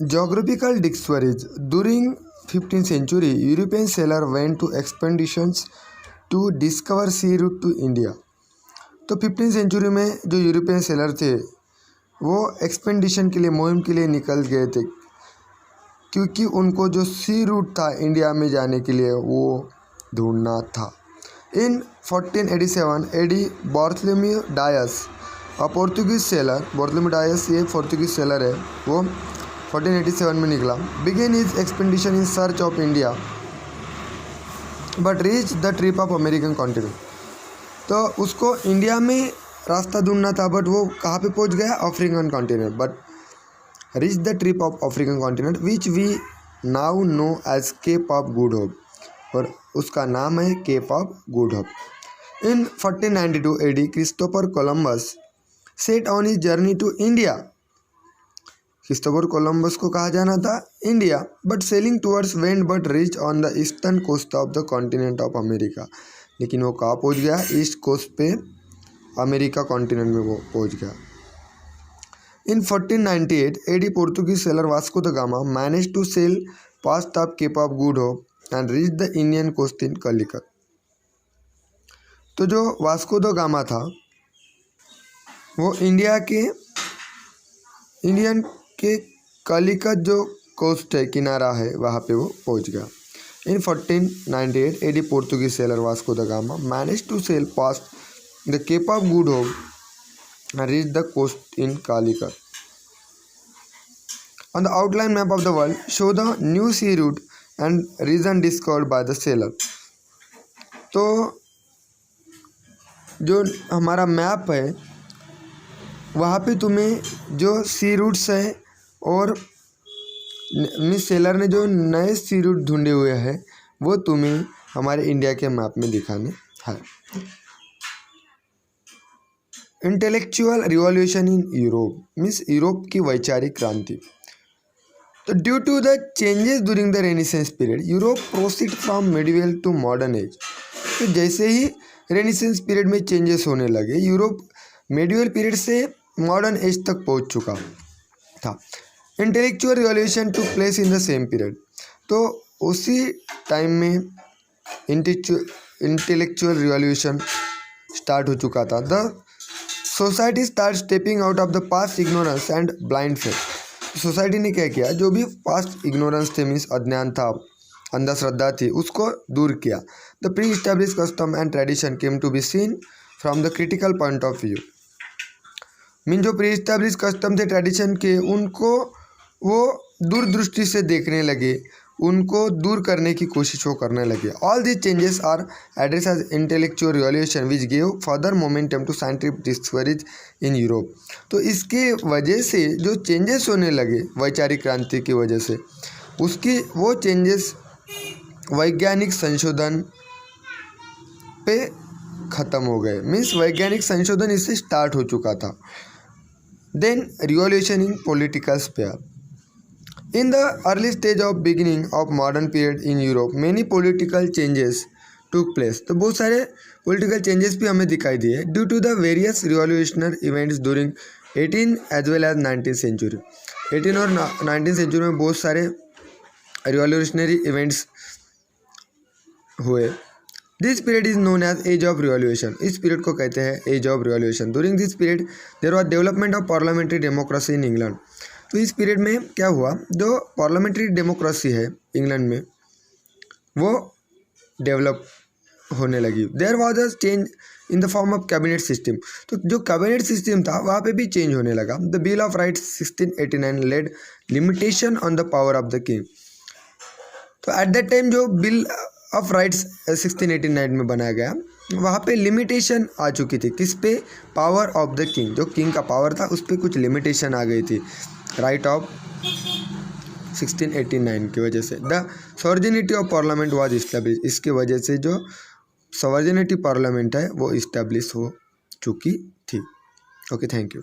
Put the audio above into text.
Geographical dictionaries. During 15th century, European sailors went to expeditions to discover sea route to India. तो 15th century में जो European seller थे वो expedition के लिए, मुहिम के लिए निकल गए थे, क्योंकि उनको जो सी रूट था इंडिया में जाने के लिए वो ढूंढना था। इन 1487 एडी बार्थोलोम्यू डायस, अ पोर्तुगीज सेलर, बार्थोलोम्यू डायस ये पोर्तुगीज सेलर है, वो 1487 में निकला। Begin his expedition in search of India but reach the trip of American continent. तो उसको इंडिया में रास्ता ढूंढना था, बट वो कहाँ पे पहुंच गया? African continent. But reach the trip of African continent which we now know as Cape of Good Hope, और उसका नाम है Cape of Good Hope. In 1492 AD Christopher Columbus set on his journey to India. Christopher Columbus को कहा जाना था India, but sailing towards went but reach on the eastern coast of the continent of America. लेकिन वो कहाँ पहुँच गया? East coast पे अमेरिका कॉन्टिनेंट में वो पहुँच गया। In 1498 AD Portuguese sailor Vasco da Gama manage to sail past of Cape of Good Hope and reach the Indian coast in Calicut. तो जो वास्को द गामा था वो इंडियन के कलिकत जो कोस्ट है, किनारा है, वहाँ पे वो पहुँच गया। In 1498 AD Portuguese sailor Vasco da Gama manage to sail past the Cape of Good Hope and reach the coast in Calicut. On the outline map of the world, show the new sea route and region discovered by the sailor. तो जो हमारा map है वहाँ पे तुम्हें जो sea routes है और मिस सेलर ने जो नए सी रूट ढूंढे हुए हैं वो तुम्हें हमारे इंडिया के मैप में दिखाने हैं। Intellectual revolution in Europe, means Europe की वैचारिक क्रांति। तो due to the changes during the Renaissance period, Europe proceed from medieval to modern age. तो जैसे ही रेनेसेंस पीरियड में चेंजेस होने लगे, यूरोप मिडिवल पीरियड से मॉडर्न एज तक पहुंच चुका था। Intellectual revolution took place in the same period, तो उसी टाइम में इंटेलेक्चुअल रिवॉल्यूशन स्टार्ट हो चुका था। The society start stepping out of the past ignorance and blind faith. Society ने क्या किया? जो भी पास्ट इग्नोरेंस थे, मीन्स अज्ञान था, अंधश्रद्धा थी, उसको दूर किया। The pre establish custom and tradition came to be seen from the critical point of view. Mean जो प्री इस्टेब्लिश कस्टम थे, ट्रेडिशन के, उनको वो दूरदृष्टि से देखने लगे, उनको दूर करने की कोशिश वो करने लगे। All these changes are address as intellectual revolution which gave further momentum to scientific discoveries in Europe. तो इसके वजह से जो चेंजेस होने लगे वैचारिक क्रांति की वजह से, उसकी वो चेंजेस वैज्ञानिक संशोधन पे ख़त्म हो गए। मीन्स वैज्ञानिक संशोधन इससे स्टार्ट हो चुका था। Then revolution in political sphere. In the early stage of beginning of modern period in Europe, many political changes took place. तो बहुत सारे political changes भी हमें दिखाई दिए due to the various revolutionary events during 18 as well as 19th century. 18 और 19th century में बहुत सारे revolutionary events हुए। This period is known as Age of Revolution. इस period को कहते हैं Age of Revolution. During this period, there was development of parliamentary democracy in England. तो इस पीरियड में क्या हुआ? जो पार्लियामेंट्री डेमोक्रेसी है इंग्लैंड में वो डेवलप होने लगी। There was a change in the form of cabinet system. तो जो कैबिनेट सिस्टम था वहाँ पे भी चेंज होने लगा। The Bill of Rights 1689 led limitation on the power of the king. तो एट दैट टाइम जो बिल ऑफ राइट्स 1689 में बनाया गया, वहाँ पे लिमिटेशन आ चुकी थी। किस पे? Power of the king. जो किंग का पावर था उस पर कुछ लिमिटेशन आ गई थी राइट ऑफ 1689 की वजह से। The sovereignty of parliament was establish. इसकी वजह से जो सॉवर्जिनिटी पार्लियामेंट है वो इस्टेब्लिश हो चुकी थी। Okay, thank you.